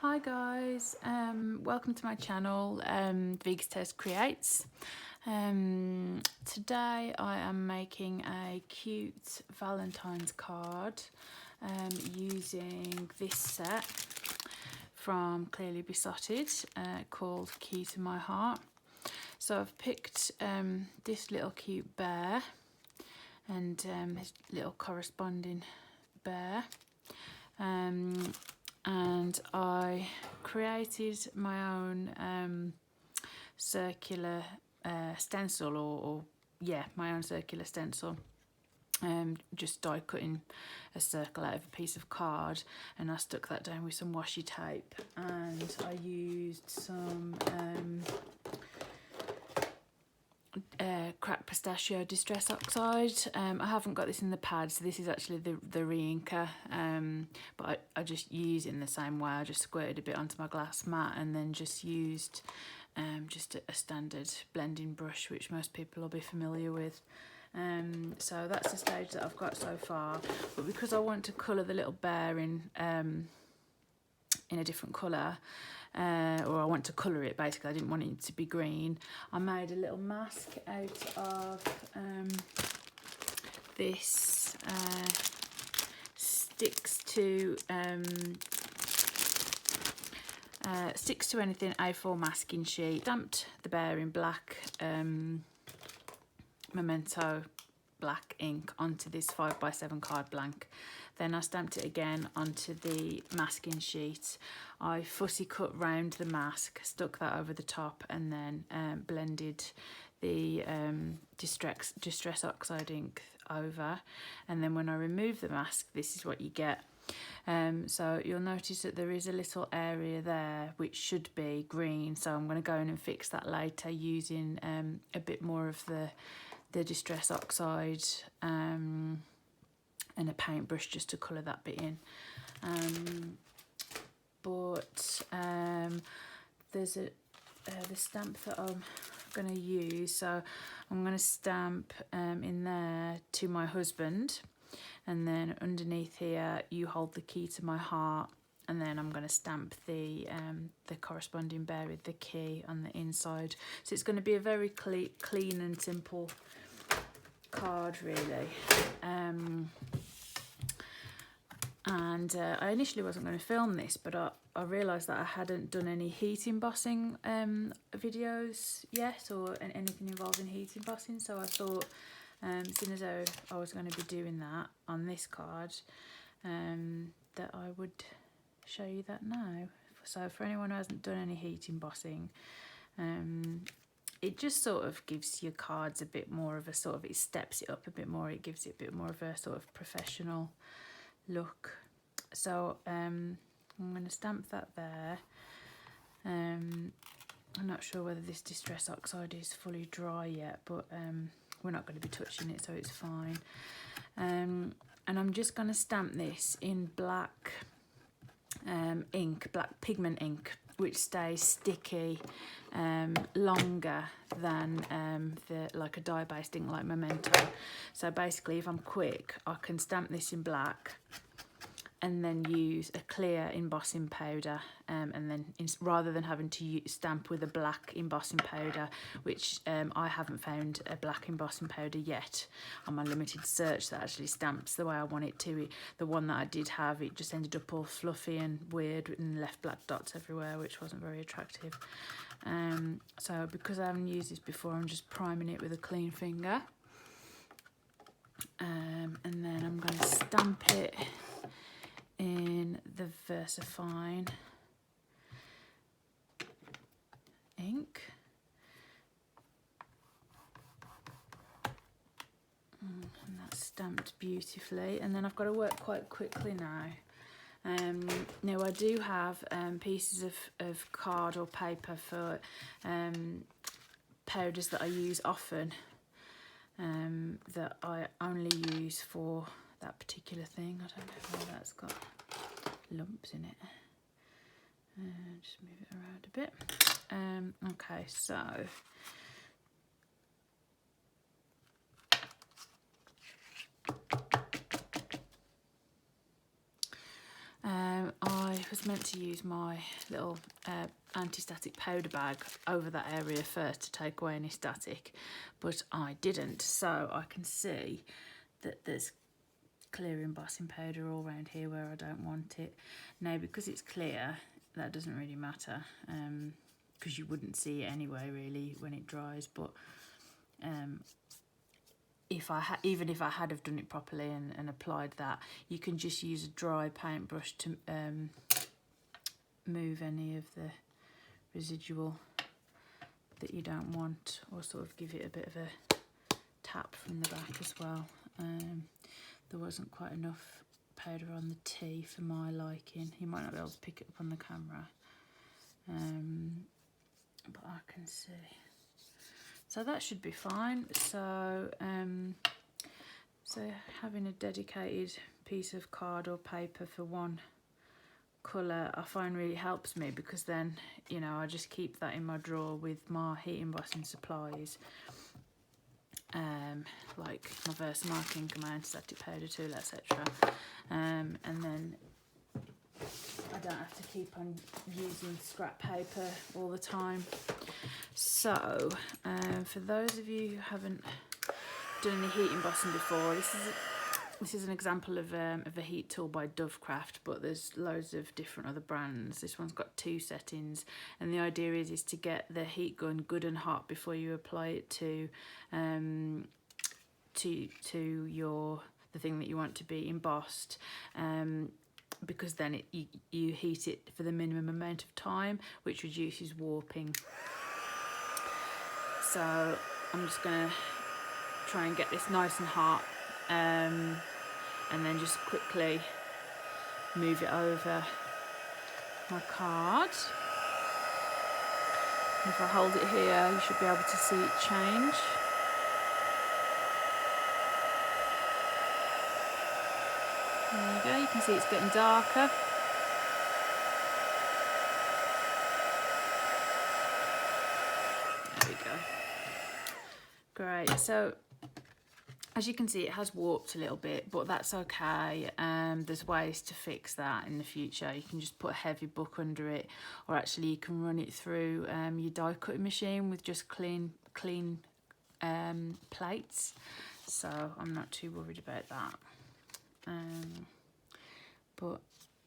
Hi guys, welcome to my channel, Vegas Test Creates. Today I am making a cute Valentine's card using this set from Clearly Besotted called Key to My Heart. So I've picked this little cute bear and his little corresponding bear. And I created my own circular stencil, or my own circular stencil. Just die cutting a circle out of a piece of card, and I stuck that down with some washi tape, and I used some cracked pistachio distress oxide. I haven't got this in the pad, so this is actually the re-inker, but I just use it in the same way. I just squirted a bit onto my glass mat and then just used just a standard blending brush, which most people will be familiar with. So that's the stage that I've got so far, but because I want to colour the little bear in a different colour, or I want to colour it basically, I didn't want it to be green, I made a little mask out of this sticks to anything A4 masking sheet. Stamped the bear in black Memento black ink onto this 5x7 card blank. Then I stamped it again onto the masking sheet. I fussy cut round the mask, stuck that over the top, and then blended the distress oxide ink over. And then when I remove the mask, this is what you get. So you'll notice that there is a little area there which should be green, so I'm going to go in and fix that later using a bit more of the distress oxide and a paintbrush just to colour that bit in. There's the stamp that I'm going to use, so I'm going to stamp in there to my husband, and then underneath here, you hold the key to my heart, and then I'm going to stamp the corresponding bear with the key on the inside. So it's going to be a very clean and simple card, really. I initially wasn't going to film this, but I realised that I hadn't done any heat embossing videos yet, or anything involving heat embossing, so I thought, seeing as though I was going to be doing that on this card, that I would show you that now. So for anyone who hasn't done any heat embossing, it just sort of gives your cards a bit more of a sort of, it steps it up a bit more, it gives it a bit more of a sort of professional look. So I'm going to stamp that there. I'm not sure whether this distress oxide is fully dry yet, but we're not going to be touching it, so it's fine. And I'm just going to stamp this in black ink, black pigment ink, which stays sticky longer than like a dye-based ink like Memento. So basically, if I'm quick, I can stamp this in black and then use a clear embossing powder, and then rather than having to stamp with a black embossing powder, which I haven't found a black embossing powder yet on my limited search that actually stamps the way I want it to. The one that I did have, it just ended up all fluffy and weird and left black dots everywhere, which wasn't very attractive. So because I haven't used this before, I'm just priming it with a clean finger, and then I'm going to stamp it in the Versafine ink. And that's stamped beautifully, and then I've got to work quite quickly now. Now I do have pieces of card or paper for powders that I use often, that I only use for that particular thing. I don't know why that's got lumps in it. Just move it around a bit. Okay, so I was meant to use my little anti-static powder bag over that area first to take away any static, but I didn't, so I can see that there's clear embossing powder all around here where I don't want it. Now, because it's clear, that doesn't really matter, because you wouldn't see it anyway really when it dries, but even if I had have done it properly and applied that, you can just use a dry paintbrush to move any of the residual that you don't want, or sort of give it a bit of a tap from the back as well. There wasn't quite enough powder on the tea for my liking. You might not be able to pick it up on the camera, but I can see. So that should be fine. So, so having a dedicated piece of card or paper for one colour I find really helps me, because then, you know, I just keep that in my drawer with my heat embossing supplies, like my Versafine Onyx, my anti-static powder tool, etc. And then I don't have to keep on using scrap paper all the time. So, for those of you who haven't done any heat embossing before, this is an example of a heat tool by Dovecraft, but there's loads of different other brands. This one's got 2 settings, and the idea is to get the heat gun good and hot before you apply it to the thing that you want to be embossed. Because then you heat it for the minimum amount of time, which reduces warping. So I'm just going to try and get this nice and hot, and then just quickly move it over my card. And if I hold it here, you should be able to see it change. There you go, you can see it's getting darker. There we go. Great, so as you can see, it has warped a little bit, but that's okay. There's ways to fix that in the future. You can just put a heavy book under it, or actually you can run it through your die cutting machine with just clean plates. So I'm not too worried about that. But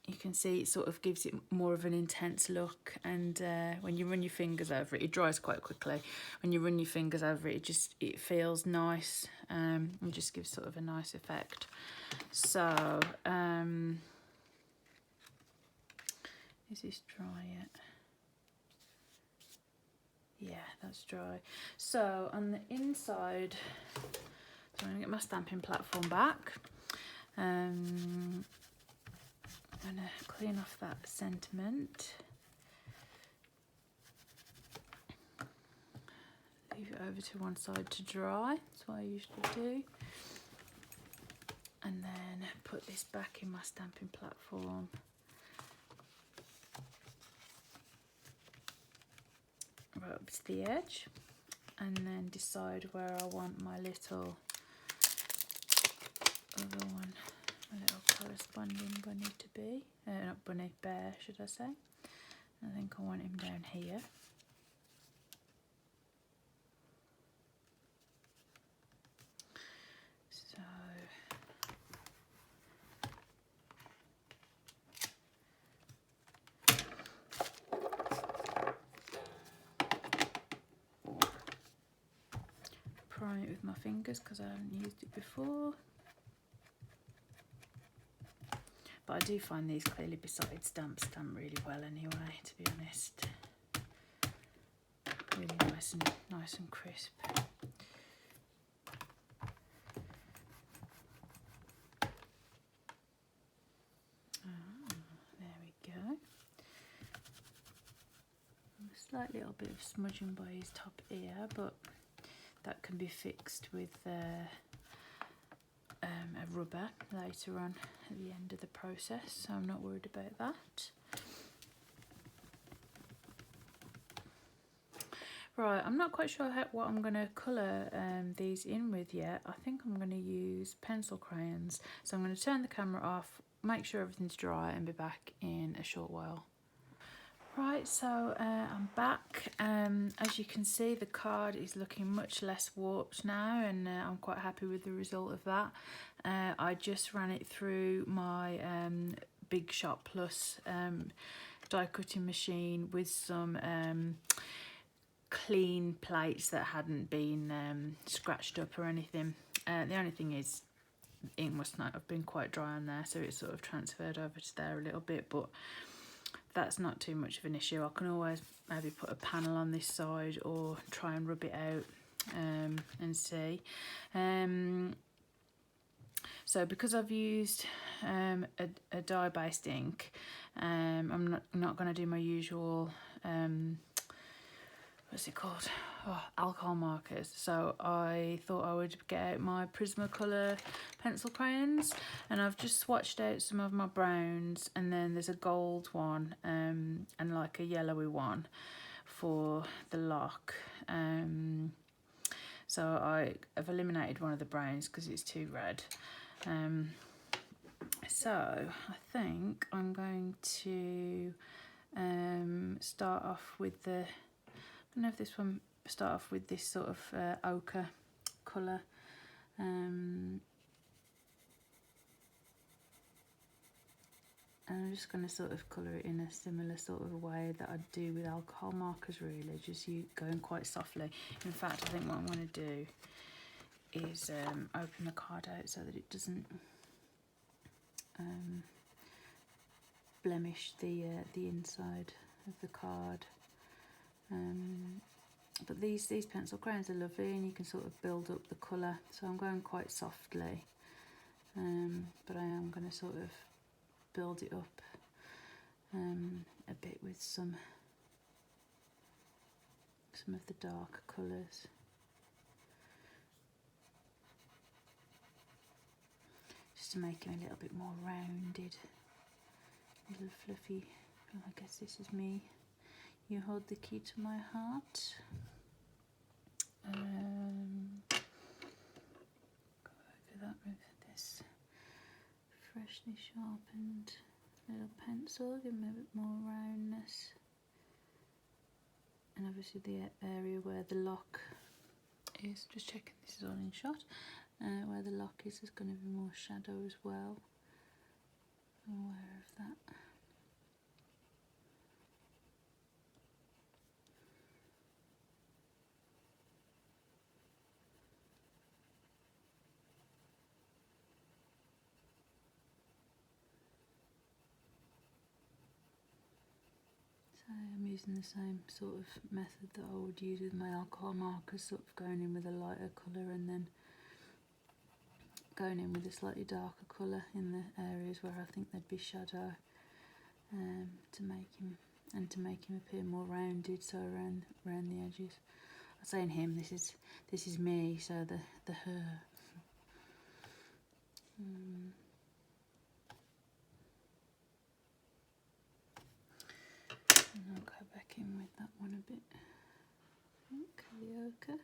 you can see it sort of gives it more of an intense look, and when you run your fingers over it, it dries quite quickly. When you run your fingers over it, it feels nice, and just gives sort of a nice effect. So is this dry yet? Yeah, that's dry. So on the inside, so I'm gonna get my stamping platform back. I'm going to clean off that sentiment, leave it over to one side to dry, that's what I usually do, and then put this back in my stamping platform. Right up to the edge, and then decide where I want my little other one, a little corresponding bunny to be, not bunny, bear should I say. I think I want him down here. So prime it with my fingers because I haven't used it before. But I do find these Clearly Besotted stamps stamp really well anyway, to be honest. Really nice and crisp. There we go. A slight little bit of smudging by his top ear, but that can be fixed with a rubber later on at the end of the process, so I'm not worried about that. Right, I'm not quite sure what I'm going to colour these in with yet. I think I'm going to use pencil crayons. So I'm going to turn the camera off make sure everything's dry and be back in a short while. Right, so I'm back. As you can see, the card is looking much less warped now, and I'm quite happy with the result of that. I just ran it through my Big Shot Plus die cutting machine with some clean plates that hadn't been scratched up or anything. The only thing is, ink must not have been quite dry on there, so it sort of transferred over to there a little bit, but that's not too much of an issue. I can always maybe put a panel on this side or try and rub it out and see. So because I've used a dye-based ink, I'm not going to do my usual what's it called? Oh, alcohol markers. So I thought I would get out my Prismacolor pencil crayons, and I've just swatched out some of my browns, and then there's a gold one and like a yellowy one for the lock. So I've eliminated one of the browns because it's too red. So I think I'm going to start off with the, I don't know if this one, start off with this sort of ochre colour. And I'm just going to sort of colour it in a similar sort of way that I do with alcohol markers, really, just going quite softly. In fact, I think what I'm going to do is open the card out so that it doesn't blemish the inside of the card. But these pencil crayons are lovely, and you can sort of build up the colour, so I'm going quite softly, but I am going to sort of build it up a bit with some of the darker colours. Just to make him a little bit more rounded, a little fluffy. Oh, I guess this is me. You hold the key to my heart. Go over that with this freshly sharpened little pencil, give him a bit more roundness. And obviously the area where the lock is, just checking this is all in shot, where the lock is, there's going to be more shadow as well. I'm aware of that. So I'm using the same sort of method that I would use with my alcohol markers, sort of going in with a lighter colour and then going in with a slightly darker colour in the areas where I think there'd be shadow, to make him appear more rounded, so around the edges. I'm saying him, this is me, so the her. And I'll go back in with that one a bit. Okay, the ochre.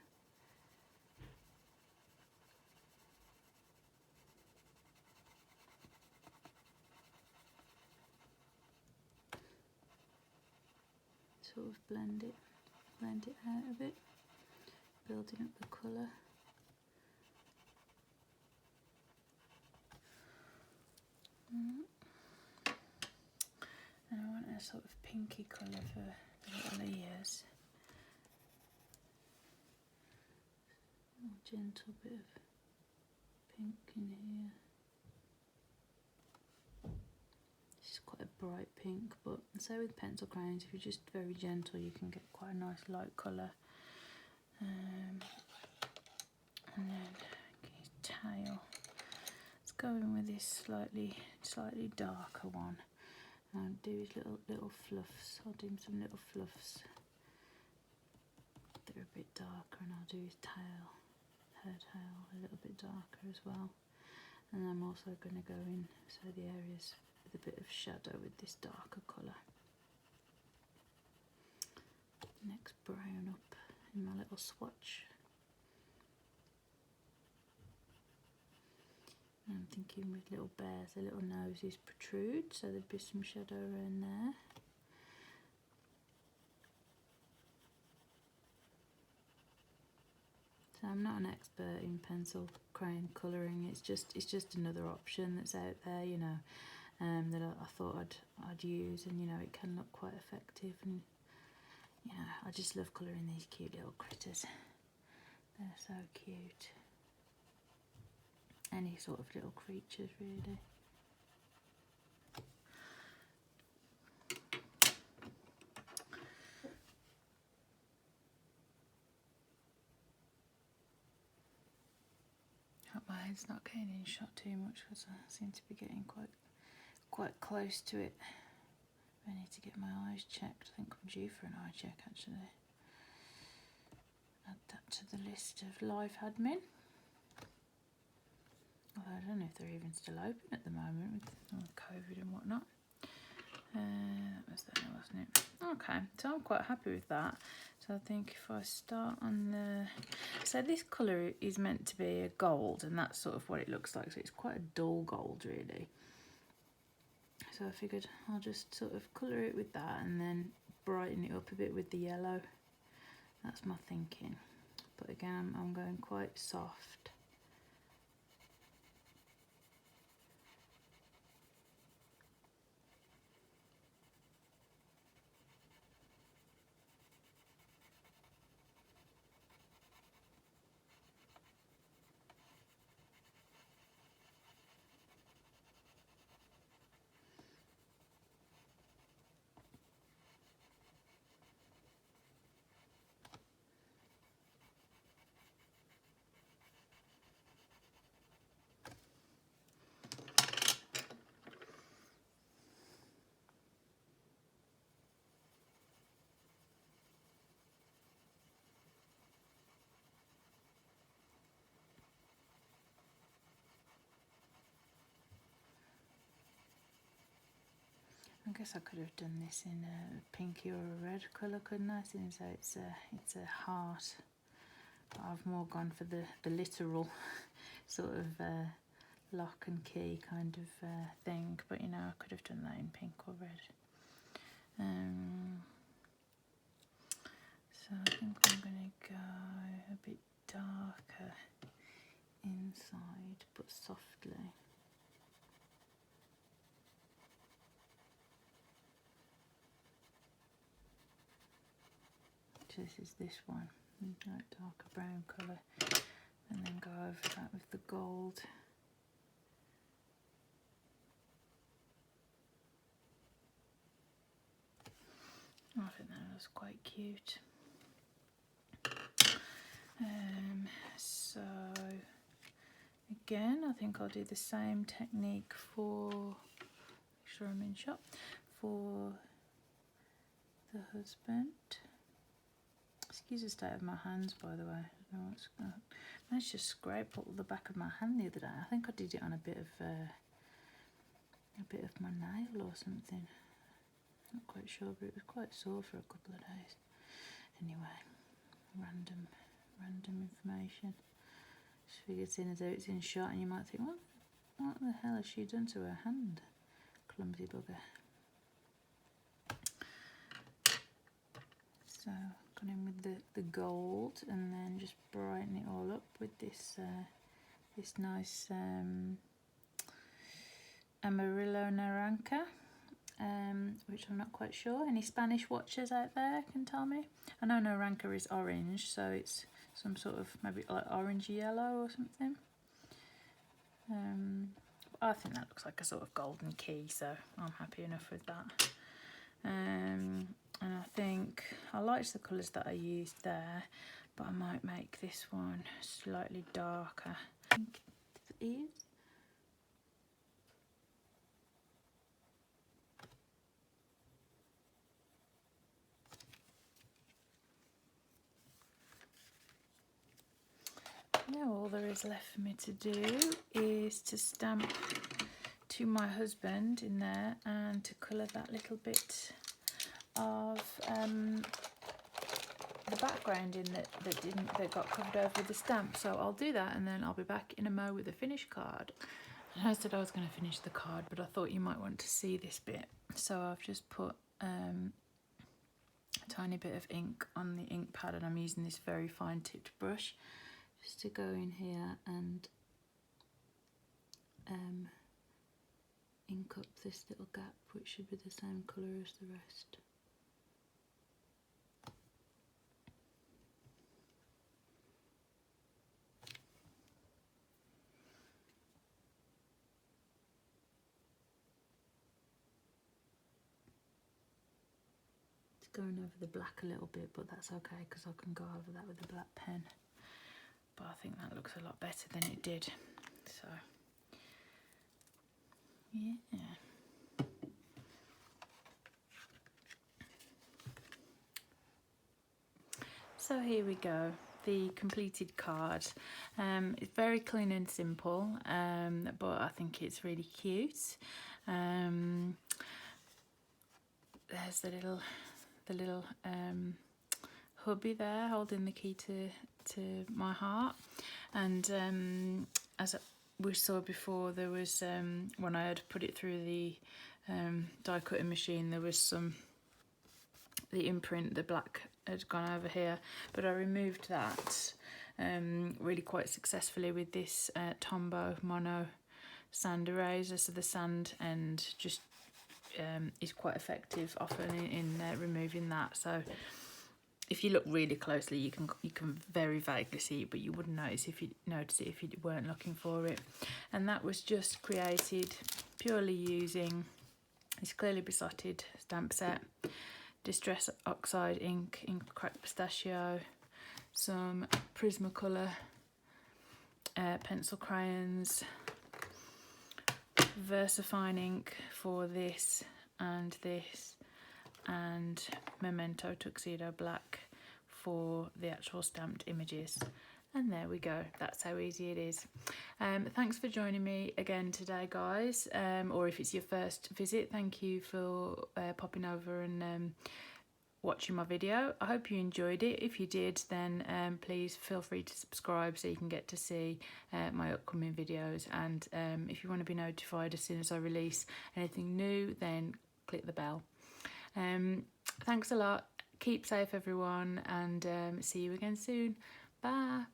Sort of blend it out a bit, building up the colour. And I want a sort of pinky colour for the little ears. A gentle bit of pink in here. This is quite a bright pink, but so with pencil crayons, if you're just very gentle, you can get quite a nice light colour. And then his tail. Let's go in with this slightly darker one. And do his little fluffs. I'll do him some little fluffs. They're a bit darker, and I'll do his tail, her tail, a little bit darker as well. And I'm also going to go in so the areas with a bit of shadow with this darker colour. Next brown up in my little swatch. I'm thinking with little bears, the little noses protrude, so there'd be some shadow around there. So I'm not an expert in pencil crayon colouring. It's just another option that's out there, you know, that I thought I'd use, and you know, it can look quite effective, and you know, I just love colouring these cute little critters. They're so cute. Any sort of little creatures, really. Hope my head's not getting in shot too much, because I seem to be getting quite close to it. I need to get my eyes checked. I think I'm due for an eye check, actually. Add that to the list of life admin. Although I don't know if they're even still open at the moment with COVID and whatnot. That was there, wasn't it? Okay, so I'm quite happy with that. So I think if I start on the... So this colour is meant to be a gold, and that's sort of what it looks like. So it's quite a dull gold, really. So I figured I'll just sort of colour it with that and then brighten it up a bit with the yellow. That's my thinking. But again, I'm going quite soft. I guess I could have done this in a pinky or a red colour, couldn't I? Since it's a heart. But I've more gone for the literal sort of lock and key kind of thing. But you know, I could have done that in pink or red. So I think I'm going to go a bit darker inside, but softly. So this is this one, like darker brown colour, and then go over that with the gold. I think that was quite cute. So again, I think I'll do the same technique for, make sure I'm in shot, for the husband. Excuse the state of my hands, by the way. I don't know what's going on. I managed to scrape all the back of my hand the other day. I think I did it on a bit of my nail or something. Not quite sure, but it was quite sore for a couple of days. Anyway, random information. Just figured, seeing as though it's in shot, and you might think, what the hell has she done to her hand? Clumsy bugger. So gone in with the gold, and then just brighten it all up with this this nice Amarillo Naranja, which I'm not quite sure. Any Spanish watchers out there can tell me? I know Naranja is orange, so it's some sort of maybe like orange yellow or something. I think that looks like a sort of golden key, so I'm happy enough with that. And I think I liked the colours that I used there, but I might make this one slightly darker. I think it is. Now all there is left for me to do is to stamp to my husband in there and to colour that little bit of the background in that got covered over with the stamp. So I'll do that, and then I'll be back in a mo with a finished card. I said I was going to finish the card, but I thought you might want to see this bit. So I've just put a tiny bit of ink on the ink pad, and I'm using this very fine tipped brush just to go in here and ink up this little gap, which should be the same colour as the rest. Going over the black a little bit, but that's okay because I can go over that with the black pen. But I think that looks a lot better than it did. So, yeah. So here we go, the completed card. It's very clean and simple, but I think it's really cute. There's the little hubby there holding the key to my heart, and as we saw before, there was when I had put it through the die cutting machine, there was the imprint, the black had gone over here, but I removed that really quite successfully with this Tombow Mono sand eraser. So the sand end just is quite effective often in removing that. So if you look really closely, you can very vaguely see it, but you wouldn't notice it if you weren't looking for it. And that was just created purely using this Clearly Besotted stamp set, Distress Oxide ink, cracked pistachio, some Prismacolor pencil crayons, Versafine ink for this, and Memento tuxedo black for the actual stamped images. And there we go, that's how easy it is. Thanks for joining me again today, guys, or if it's your first visit, thank you for popping over and watching my video. I hope you enjoyed it. If you did, then please feel free to subscribe so you can get to see my upcoming videos, and if you want to be notified as soon as I release anything new, then click the bell. Thanks a lot, keep safe everyone, and see you again soon. Bye.